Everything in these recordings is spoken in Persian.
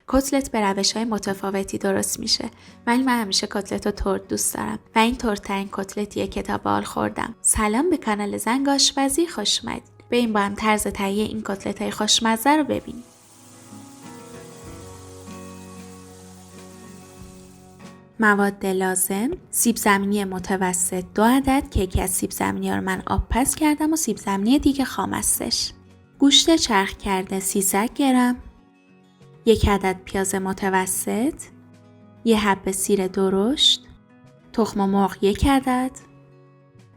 کتلت به روش‌های متفاوتی درست میشه، ولی من همیشه کتلت رو ترد دوست دارم و این تردترین کتلتیه که تا به حال خوردم. سلام به کانال زنگ آشپزی، خوش اومدید. بریم با هم طرز تهیه این کتلت‌های خوشمزه رو ببینیم. مواد لازم: سیب زمینی متوسط 2 عدد که یکی از سیب زمینی‌ها رو من آب پس کردم و سیب زمینی دیگه خام هستش. گوشت چرخ کرده 300 گرم، 1 عدد پیاز متوسط، 1 حبه سیر درشت، تخم مرغ 1 عدد،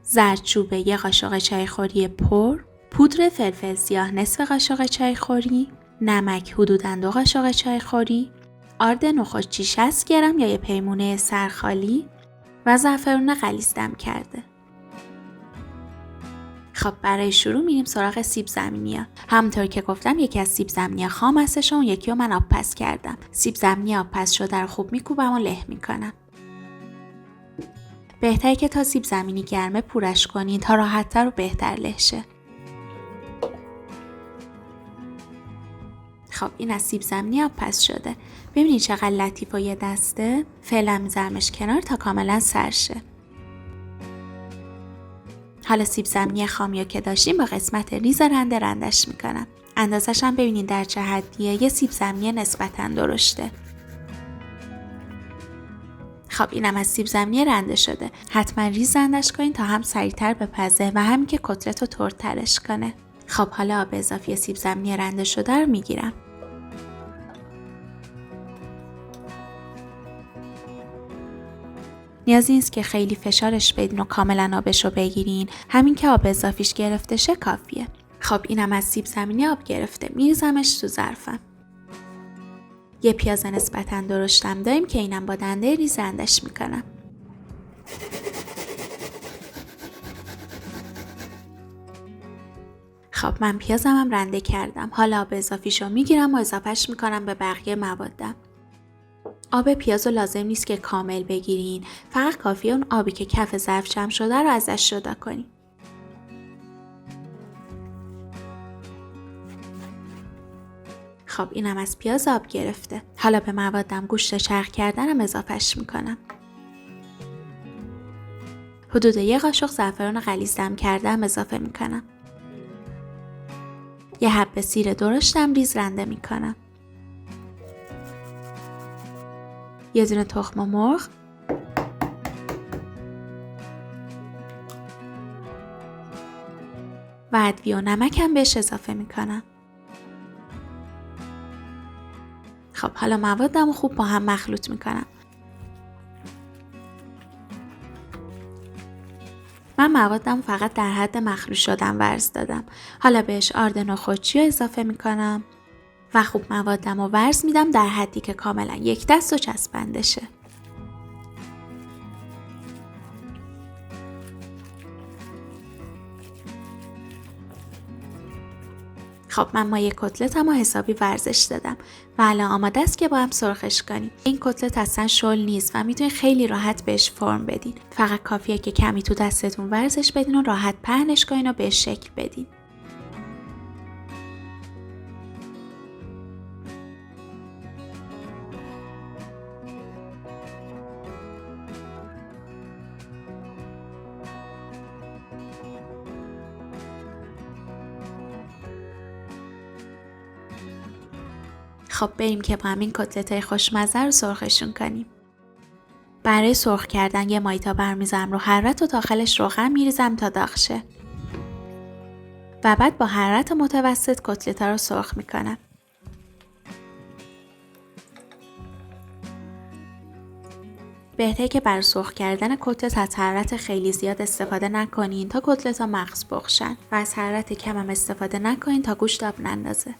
زردچوبه 1 قاشق چایخوری پر، پودر فلفل سیاه نصف قاشق چایخوری، نمک حدوداً 2 قاشق چایخوری، آرد نخودچی 60 گرم یا یه پیمونه سرخالی و زعفرون غلیظ دم کرده. خب برای شروع میریم سراغ سیب زمینی‌ها. همونطور که گفتم یکی از سیب زمینی‌ها خام هستش و اون یکی رو من آب پس کردم. سیب زمینی آب پس شده رو خوب میکوبم و له میکنم. بهتره که تا سیب زمینی گرمه پورش کنین تا راحت‌تر و بهتر له شه. خب این از سیب زمینی آب پس شده. ببینید چقدر لطیف و یه دسته. فعلا میذارمش کنار تا کاملا سر شه. حالا سیب زمینی خامیو که داشتیم با قسمت ریز رنده رندش میکنم. اندازش هم ببینید در چه حدیه. یه سیب زمینی نسبتاً درشته. خب اینم از سیب زمینی رنده شده. حتما ریز رندش کنین تا هم سریعتر بپزه و هم که کتلت رو تردترش کنه. خب حالا آب اضافی سیب زمینی رنده شده رو میگیرم. نیازی نیست که خیلی فشارش بدین و کاملا آبش رو بگیرین. همین که آب اضافیش گرفته شه کافیه. خب اینم از سیب زمینی آب گرفته. میریزمش تو ظرفم. یه پیاز نسبتاً درشتم داریم که اینم با دنده ریز رندش میکنم. خب من پیازمم رنده کردم. حالا آب اضافیشو میگیرم و اضافهش میکنم به بقیه موادم. آب پیازو لازم نیست که کامل بگیرین. فقط کافیه اون آبی که کف ظرف جمع شده رو ازش جدا کنین. خب اینم از پیاز آب گرفته. حالا به موادم گوشت چرخ کردنم اضافهش میکنم. حدود 1 قاشق زعفران غلیظ دم کردم اضافه میکنم. 1 حبه سیر درشتم ریز رنده میکنم. 1 دونه تخم مرغ، و ادویه و نمکم بهش اضافه میکنم. خب حالا موادم رو خوب با هم مخلوط میکنم. من موادم فقط در حد مخلوط شدن ورز دادم. حالا بهش آرد نخودچی رو اضافه میکنم و خوب موادم رو ورز میدم در حدی که کاملا یک دست و چسبنده شه. خب من مایه کتلتم رو حسابی ورزش دادم و الان آماده است که با هم سرخش کنیم. این کتلت اصلا شل نیست و میتونید خیلی راحت بهش فرم بدین. فقط کافیه که کمی تو دستتون ورزش بدین و راحت پهنش کنین و بهش شکل بدین. خب بریم که با همین کتلت‌های خوشمزه رو سرخشون کنیم. برای سرخ کردن یه مایتا برمی‌ذارم رو حرارت و داخلش روغن میریزم تا داغ شه. و بعد با حرارت متوسط کتلت‌ها رو سرخ میکنم. بهتره که برای سرخ کردن کتلت از حرارت خیلی زیاد استفاده نکنین تا کتلت‌ها مغز بخشن و از حرارت کم هم استفاده نکنین تا گوشت آب نندازه.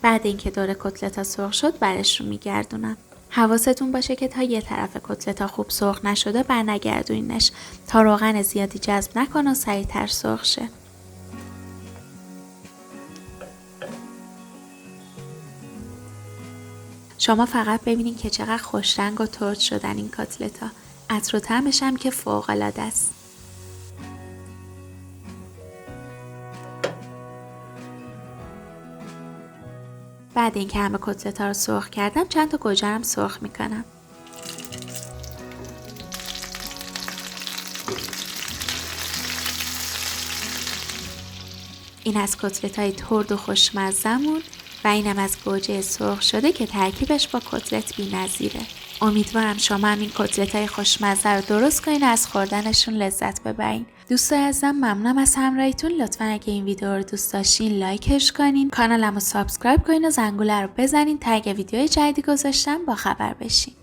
بعد اینکه دور کتلت‌ها سرخ شد برش رو میگردونم. حواستون باشه که تا یه طرف کتلت‌ها خوب سرخ نشده برنگردونینش تا روغن زیادی جذب نکنه و سریع‌تر سرخ شه. شما فقط ببینین که چقدر خوش رنگ و ترد شدن این کتلت‌ها. عطر و طعمش هم که فوق‌العاده است. بعد اینکه همه کتلت‌ها رو سرخ کردم چند تا گوجه هم سرخ میکنم. این از کتلت‌های ترد و خوشمزه‌مون و اینم از گوجه سرخ شده که ترکیبش با کتلت بی‌نظیره. امیدوارم شما هم این کتلت‌های خوشمزه رو درست کنین و از خوردنشون لذت ببرین. دوستای عزیزم ممنونم از همراهیتون. لطفا اگه این ویدیو رو دوست داشتین لایکش کنین، کانالمو سابسکرایب کنین و زنگوله رو بزنین تا اگه ویدیوی جدیدی گذاشتم با خبر بشین.